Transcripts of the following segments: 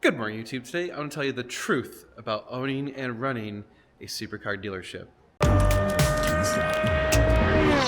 Good morning, YouTube. Today, I want to tell you the truth about owning and running a supercar dealership. So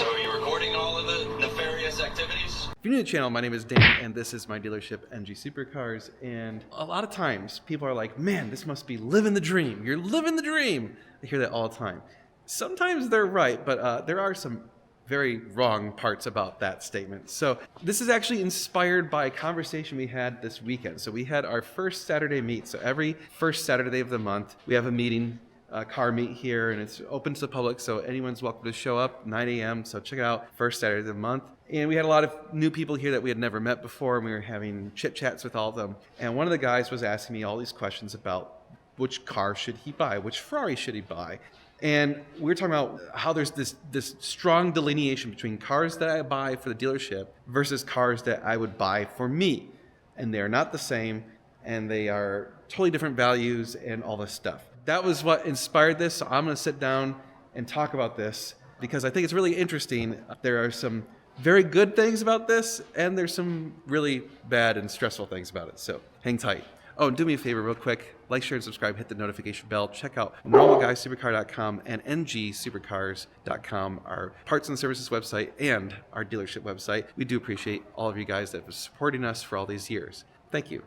are you recording all of the nefarious activities? If you're new to the channel, my name is Dan, and this is my dealership, NG Supercars. And a lot of times, people are like, man, this must be living the dream. You're living the dream. I hear that all the time. Sometimes they're right, but there are some very wrong parts about that statement. So this is actually inspired by a conversation we had this weekend. So we had our first Saturday meet. So every first Saturday of the month, we have a meeting, car meet here, and it's open to the public. So anyone's welcome to show up, 9 a.m. So check it out, first Saturday of the month. And we had a lot of new people here that we had never met before, and we were having chit chats with all of them. And one of the guys was asking me all these questions about which car should he buy, which Ferrari should he buy. And we were talking about how there's this strong delineation between cars that I buy for the dealership versus cars that I would buy for me. And they're not the same, and they are totally different values and all this stuff. That was what inspired this. So I'm going to sit down and talk about this because I think it's really interesting. There are some very good things about this, and there's some really bad and stressful things about it. So hang tight. Oh, and do me a favor real quick. Like, share, and subscribe. Hit the notification bell. Check out normalguysupercar.com and ngsupercars.com, our parts and services website and our dealership website. We do appreciate all of you guys that have been supporting us for all these years. Thank you.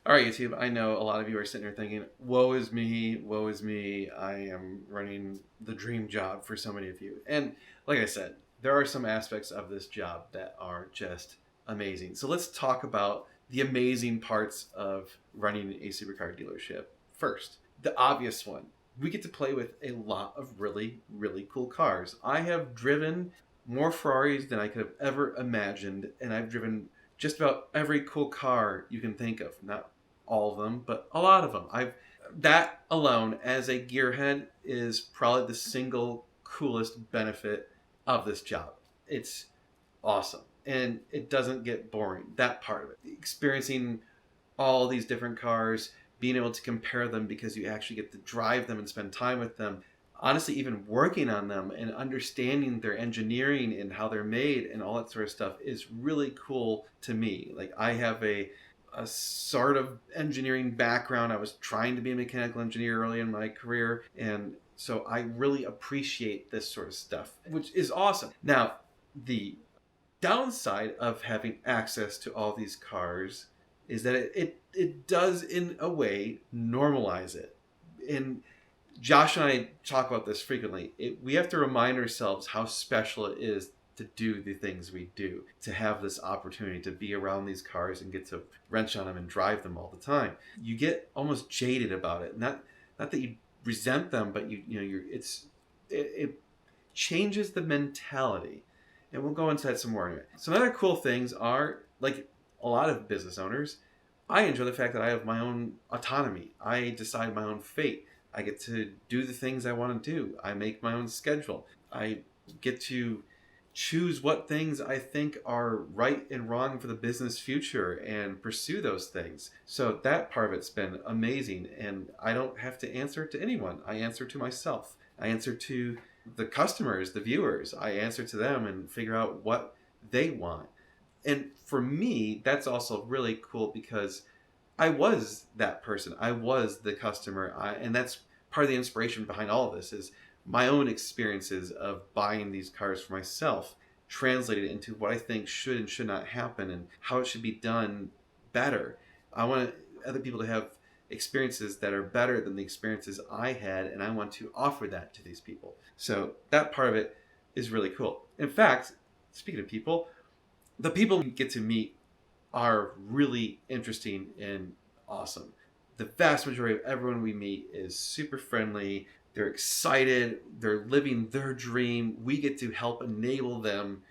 All right, YouTube, I know a lot of you are sitting there thinking, woe is me, woe is me. I am running the dream job for so many of you. And like I said, there are some aspects of this job that are just amazing. So let's talk about the amazing parts of running a supercar dealership. First, the obvious one. We get to play with a lot of really, really cool cars. I have driven more Ferraris than I could have ever imagined, and I've driven just about every cool car you can think of. Not all of them, but a lot of them. That alone, as a gearhead, is probably the single coolest benefit of this job. It's awesome. And it doesn't get boring, that part of it. Experiencing all these different cars, being able to compare them because you actually get to drive them and spend time with them. Honestly, even working on them and understanding their engineering and how they're made and all that sort of stuff is really cool to me. Like, I have a sort of engineering background. I was trying to be a mechanical engineer early in my career, and so I really appreciate this sort of stuff, which is awesome. Now, the downside of having access to all these cars is that it does in a way normalize it. And Josh and I talk about this frequently. We have to remind ourselves how special it is to do the things we do, to have this opportunity to be around these cars and get to wrench on them and drive them all the time. You get almost jaded about it. Not that you resent them, but it changes the mentality. And we'll go into that some more anyway. Some other cool things are, like a lot of business owners, I enjoy the fact that I have my own autonomy. I decide my own fate. I get to do the things I want to do. I make my own schedule. I get to choose what things I think are right and wrong for the business future and pursue those things. So that part of it's been amazing. And I don't have to answer to anyone. I answer to myself. I answer to the customers, the viewers. I answer to them and figure out what they want. And for me, that's also really cool because I was that person. I was the customer. And that's part of the inspiration behind all of this is my own experiences of buying these cars for myself, translated into what I think should and should not happen and how it should be done better. I want other people to have experiences that are better than the experiences I had, and I want to offer that to these people. So that part of it is really cool. In fact, speaking of people, the people we get to meet are really interesting and awesome. The vast majority of everyone we meet is super friendly. They're excited. They're living their dream. We get to help enable them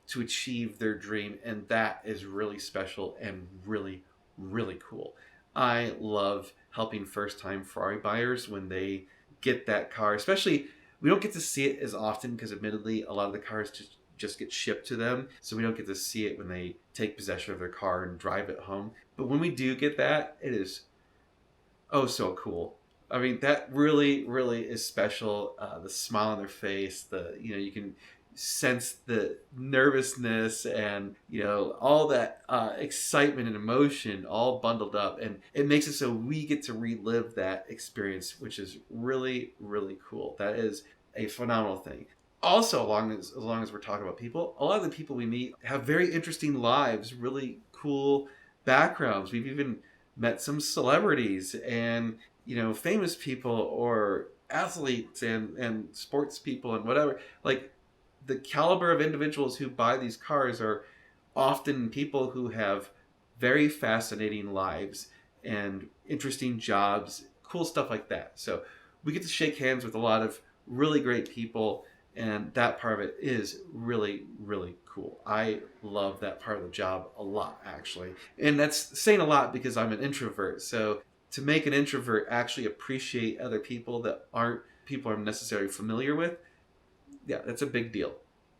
to achieve their dream, and that is really special and really, really cool. I love helping first-time Ferrari buyers when they get that car. Especially, we don't get to see it as often because admittedly, a lot of the cars just get shipped to them. So we don't get to see it when they take possession of their car and drive it home. But when we do get that, it is oh so cool. I mean, that really, really is special. The smile on their face, you can sense the nervousness and, all that excitement and emotion all bundled up. And it makes it so we get to relive that experience, which is really, really cool. That is a phenomenal thing. Also, as long as we're talking about people, a lot of the people we meet have very interesting lives, really cool backgrounds. We've even met some celebrities and, famous people or athletes and sports people and whatever. Like, the caliber of individuals who buy these cars are often people who have very fascinating lives and interesting jobs, cool stuff like that. So we get to shake hands with a lot of really great people, and that part of it is really, really cool. I love that part of the job a lot, actually. And that's saying a lot because I'm an introvert. So to make an introvert actually appreciate other people that aren't people I'm necessarily familiar with, yeah, that's a big deal.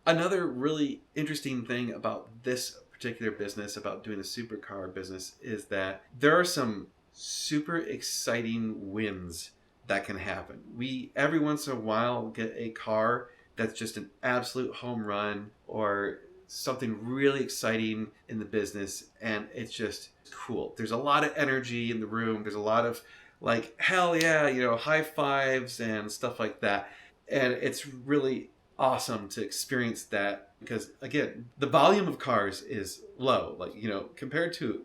Another really interesting thing about this particular business, about doing the supercar business, is that there are some super exciting wins that can happen. We, every once in a while, get a car that's just an absolute home run or something really exciting in the business, and it's just cool. There's a lot of energy in the room. There's a lot of like, hell yeah, high fives and stuff like that. And it's really awesome to experience that because, again, the volume of cars is low. Like, compared to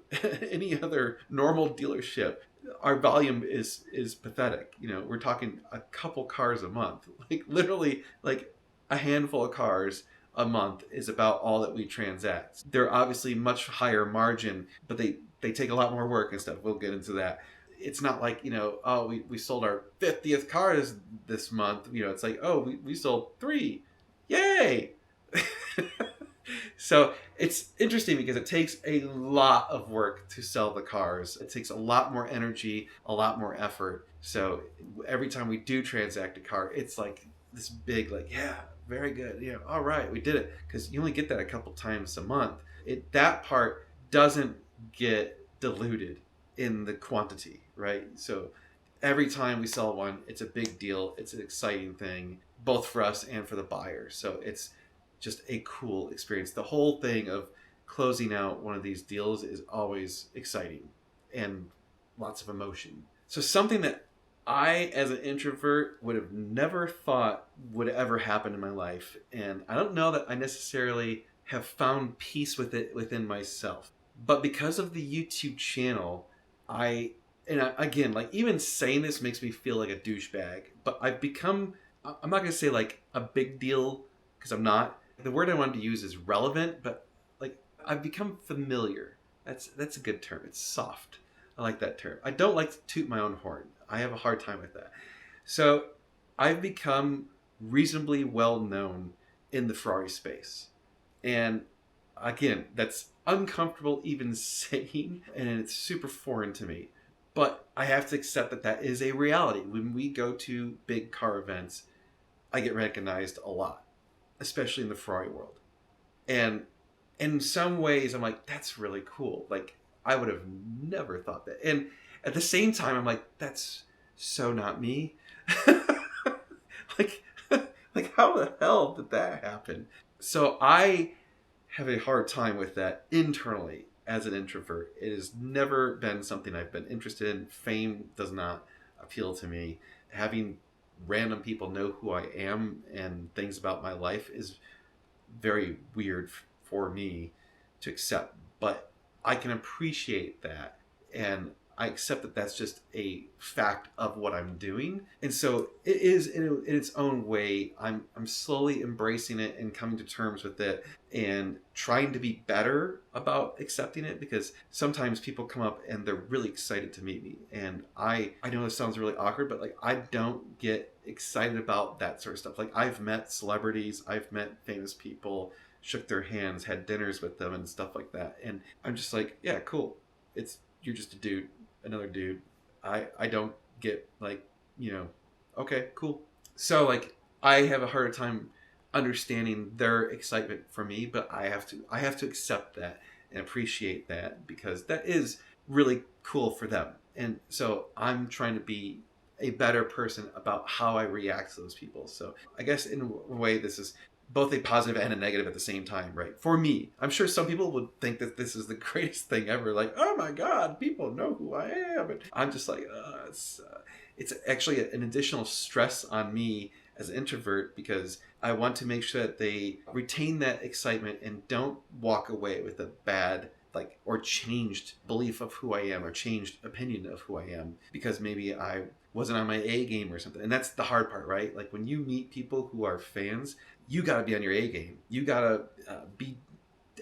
any other normal dealership, our volume is pathetic. We're talking a couple cars a month. Like, literally, like a handful of cars a month is about all that we transact. They're obviously much higher margin, but they take a lot more work and stuff. We'll get into that. It's not like, oh, we sold our 50th car this month. It's like, oh, we sold 3. Yay! So it's interesting because it takes a lot of work to sell the cars. It takes a lot more energy, a lot more effort. So every time we do transact a car, it's like this big, like, yeah, very good. All right, we did it. Because you only get that a couple times a month. That part doesn't get diluted in the quantity, right? So every time we sell one, it's a big deal. It's an exciting thing, both for us and for the buyer. So it's just a cool experience. The whole thing of closing out one of these deals is always exciting and lots of emotion. So something that I, as an introvert, would have never thought would ever happen in my life. And I don't know that I necessarily have found peace with it within myself. But because of the YouTube channel, again, like, even saying this makes me feel like a douchebag, but I've become, I'm not going to say like a big deal because I'm not. The word I wanted to use is relevant, but like, I've become familiar. That's a good term. It's soft. I like that term. I don't like to toot my own horn. I have a hard time with that. So I've become reasonably well known in the Ferrari space. And again, that's uncomfortable even saying, and it's super foreign to me. But I have to accept that that is a reality. When we go to big car events, I get recognized a lot, especially in the Ferrari world. And in some ways, I'm like, that's really cool. Like, I would have never thought that. And at the same time, I'm like, that's so not me. like, like, how the hell did that happen? So I have a hard time with that internally as an introvert. It has never been something I've been interested in. Fame does not appeal to me. Having random people know who I am and things about my life is very weird for me to accept. But I can appreciate that, and I accept that that's just a fact of what I'm doing. And so it is, in its own way, I'm slowly embracing it and coming to terms with it and trying to be better about accepting it, because sometimes people come up and they're really excited to meet me. And I know this sounds really awkward, but like, I don't get excited about that sort of stuff. Like, I've met celebrities, I've met famous people, shook their hands, had dinners with them and stuff like that. And I'm just like, yeah, cool. You're just a dude, another dude. I don't get like, okay, cool. So like, I have a harder time understanding their excitement for me, but I have to accept that and appreciate that, because that is really cool for them. And so I'm trying to be a better person about how I react to those people. So I guess in a way, this is both a positive and a negative at the same time, right? For me, I'm sure some people would think that this is the greatest thing ever. Like, oh my God, people know who I am. And I'm just like, it's actually an additional stress on me as an introvert because I want to make sure that they retain that excitement and don't walk away with a bad or changed belief of who I am or changed opinion of who I am because maybe I wasn't on my A game or something. And that's the hard part, right? Like when you meet people who are fans, you got to be on your A game. You got to be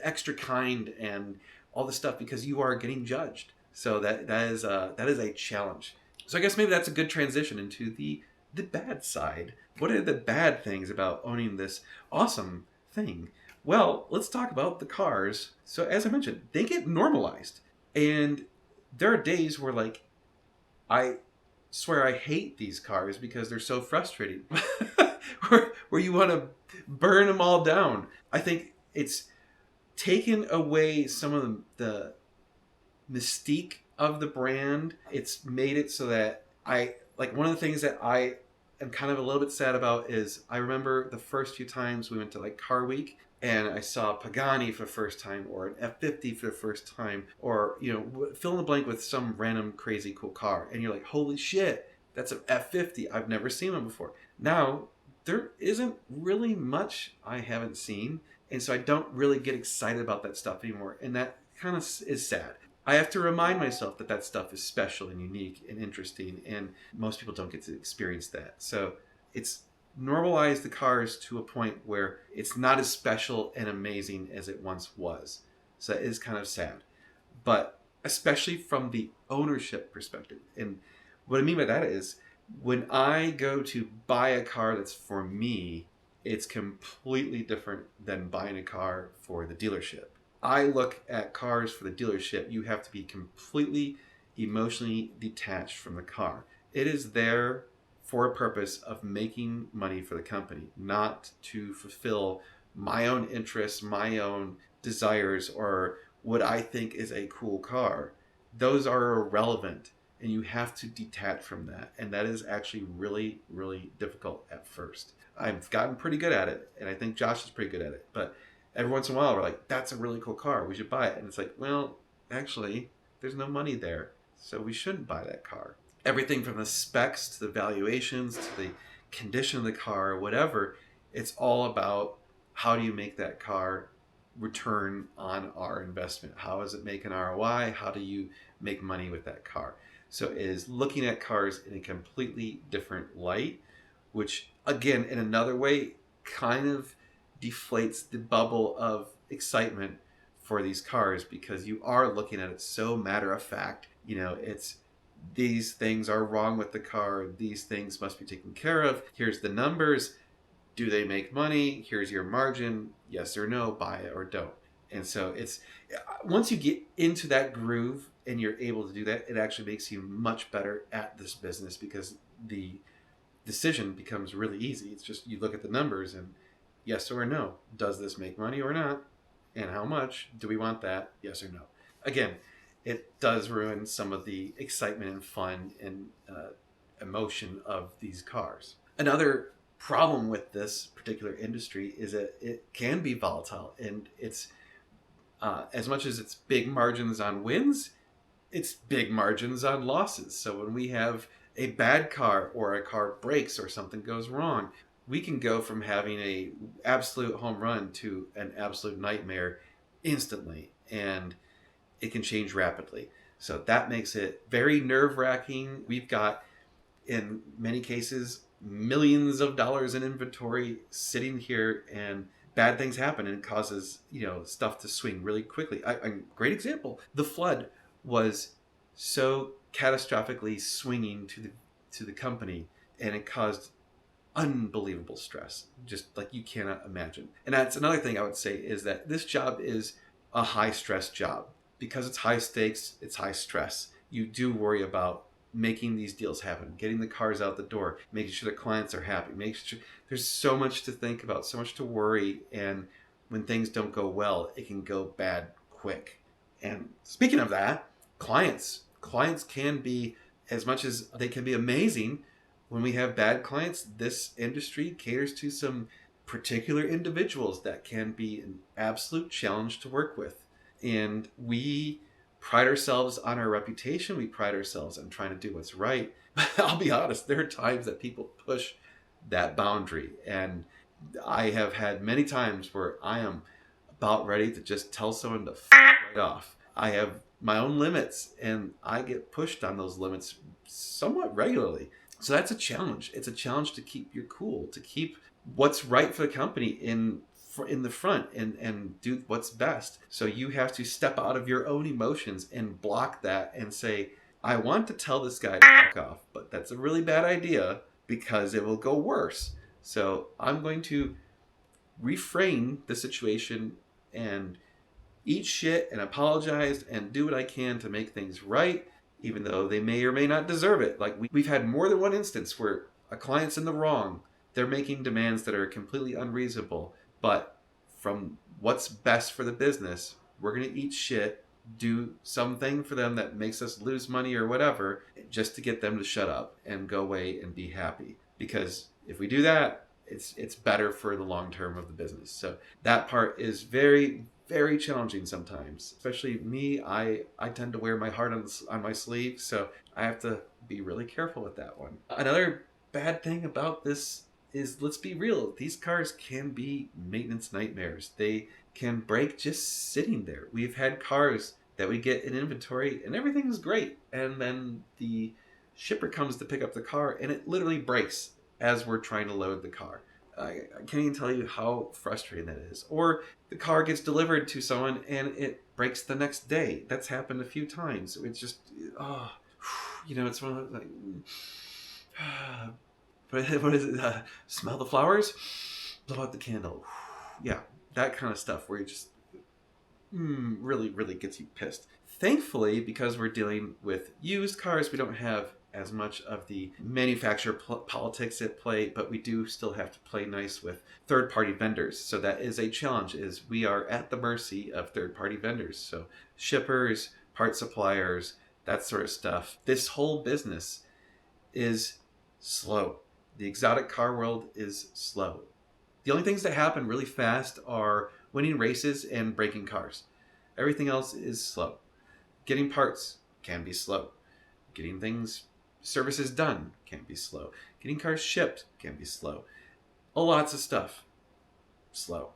extra kind and all this stuff because you are getting judged. So that is a challenge. So I guess maybe that's a good transition into the bad side. What are the bad things about owning this awesome thing? Well, let's talk about the cars. So as I mentioned, they get normalized. And there are days where I swear I hate these cars because they're so frustrating. where you want to burn them all down. I think it's taken away some of the mystique of the brand. It's made it so that one of the things that I am kind of a little bit sad about is I remember the first few times we went to Car Week and I saw Pagani for the first time or an F50 for the first time or, fill in the blank with some random crazy cool car. And you're like, holy shit, that's an F50. I've never seen one before. Now, there isn't really much I haven't seen. And so I don't really get excited about that stuff anymore. And that kind of is sad. I have to remind myself that stuff is special and unique and interesting. And most people don't get to experience that. So it's normalized the cars to a point where it's not as special and amazing as it once was. So that is kind of sad. But especially from the ownership perspective. And what I mean by that is when I go to buy a car that's for me, it's completely different than buying a car for the dealership. I look at cars for the dealership. You have to be completely emotionally detached from the car. It is there for a purpose of making money for the company, not to fulfill my own interests, my own desires, or what I think is a cool car. Those are irrelevant, and you have to detach from that. And that is actually really, really difficult at first. I've gotten pretty good at it, and I think Josh is pretty good at it. But every once in a while, we're like, that's a really cool car. We should buy it. And it's like, well, actually, there's no money there, so we shouldn't buy that car. Everything from the specs to the valuations to the condition of the car, whatever, it's all about how do you make that car return on our investment? How does it make an ROI? How do you make money with that car? So it is looking at cars in a completely different light, which, again, in another way, kind of deflates the bubble of excitement for these cars because you are looking at it so matter of fact. It's these things are wrong with the car. These things must be taken care of. Here's the numbers. Do they make money? Here's your margin. Yes or no, buy it or don't. And so it's once you get into that groove and you're able to do that, it actually makes you much better at this business because the decision becomes really easy. It's just you look at the numbers and yes or no. Does this make money or not? And how much? Do we want that? Yes or no? Again, it does ruin some of the excitement and fun and emotion of these cars. Another problem with this particular industry is that it can be volatile, and it's as much as it's big margins on wins, it's big margins on losses. So when we have a bad car or a car breaks or something goes wrong, we can go from having a absolute home run to an absolute nightmare instantly, and it can change rapidly. So that makes it very nerve-wracking. We've got, in many cases, millions of dollars in inventory sitting here, and bad things happen, and it causes stuff to swing really quickly. A great example: the flood was so catastrophically swinging to the company, and it caused unbelievable stress, just like you cannot imagine. And that's another thing I would say is that this job is a high stress job. Because it's high stakes, it's high stress. You do worry about making these deals happen, getting the cars out the door, making sure the clients are happy, making sure there's so much to think about, so much to worry. And when things don't go well, it can go bad quick. And speaking of that, clients can be, as much as they can be amazing, when we have bad clients, this industry caters to some particular individuals that can be an absolute challenge to work with. And we pride ourselves on our reputation. We pride ourselves on trying to do what's right. But I'll be honest, there are times that people push that boundary. And I have had many times where I am about ready to just tell someone to right off. I have my own limits, and I get pushed on those limits somewhat regularly. So that's a challenge. It's a challenge to keep your cool, to keep what's right for the company in the front and do what's best. So you have to step out of your own emotions and block that and say, I want to tell this guy to fuck off, but that's a really bad idea because it will go worse. So I'm going to reframe the situation and eat shit and apologize and do what I can to make things right, even though they may or may not deserve it. Like we've had more than one instance where a client's in the wrong. They're making demands that are completely unreasonable, but from what's best for the business, we're going to eat shit, do something for them that makes us lose money or whatever, just to get them to shut up and go away and be happy. Because if we do that, it's better for the long term of the business. So that part is very, very challenging sometimes. Especially me, I tend to wear my heart on my sleeve, so I have to be really careful with that one. Another bad thing about this is, let's be real, these cars can be maintenance nightmares. They can break just sitting there. We've had cars that we get in inventory and everything's great, and then the shipper comes to pick up the car and it literally breaks as we're trying to load the car. I can't even tell you how frustrating that is. Or the car gets delivered to someone and it breaks the next day. That's happened a few times. It's just, it's one of those, like, what is it? Smell the flowers, blow out the candle. Yeah, that kind of stuff where you just really, really gets you pissed. Thankfully, because we're dealing with used cars, we don't have as much of the manufacturer politics at play, but we do still have to play nice with third-party vendors. So that is a challenge, is we are at the mercy of third-party vendors. So shippers, part suppliers, that sort of stuff. This whole business is slow. The exotic car world is slow. The only things that happen really fast are winning races and breaking cars. Everything else is slow. Getting parts can be slow. Getting services done can be slow. Getting cars shipped can be slow. Lots of stuff, slow.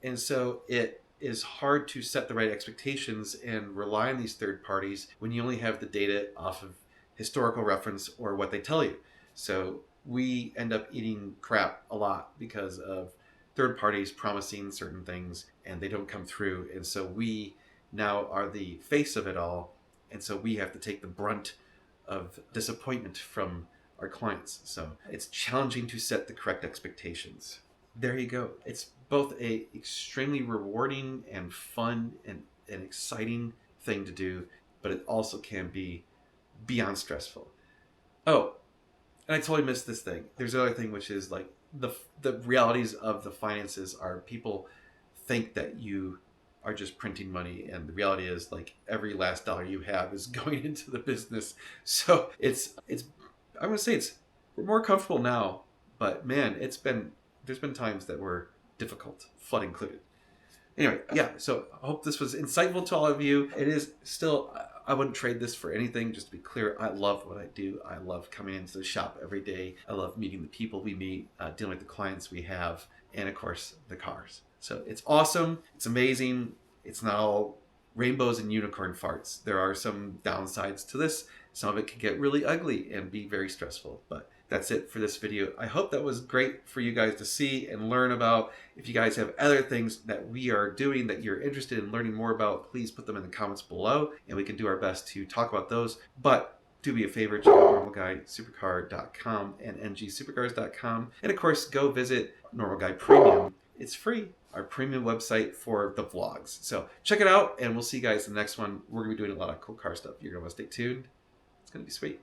And so it is hard to set the right expectations and rely on these third parties when you only have the data off of historical reference or what they tell you. So we end up eating crap a lot because of third parties promising certain things and they don't come through. And so we now are the face of it all. And so we have to take the brunt of disappointment from our clients. So it's challenging to set the correct expectations. There you go. It's both a extremely rewarding and fun and exciting thing to do, but it also can be beyond stressful. Oh, and I totally missed this thing. There's another thing, which is like the realities of the finances are, people think that you are just printing money, and the reality is, like, every last dollar you have is going into the business. So it's I'm gonna say we're more comfortable now, but man, there's been times that were difficult, flood included. Anyway, yeah, so I hope this was insightful to all of you. It is still, I wouldn't trade this for anything, just to be clear. I love what I do. I love coming into the shop every day. I love meeting the people we meet, dealing with the clients we have, and of course, the cars. So it's awesome. It's amazing. It's not all rainbows and unicorn farts. There are some downsides to this. Some of it can get really ugly and be very stressful, but that's it for this video. I hope that was great for you guys to see and learn about. If you guys have other things that we are doing that you're interested in learning more about, please put them in the comments below and we can do our best to talk about those. But do me a favor, check out normalguysupercar.com and ngsupercars.com. And of course, go visit Normal Guy Premium. It's free, our premium website for the vlogs. So check it out, and we'll see you guys in the next one. We're going to be doing a lot of cool car stuff. You're going to want to stay tuned. It's going to be sweet.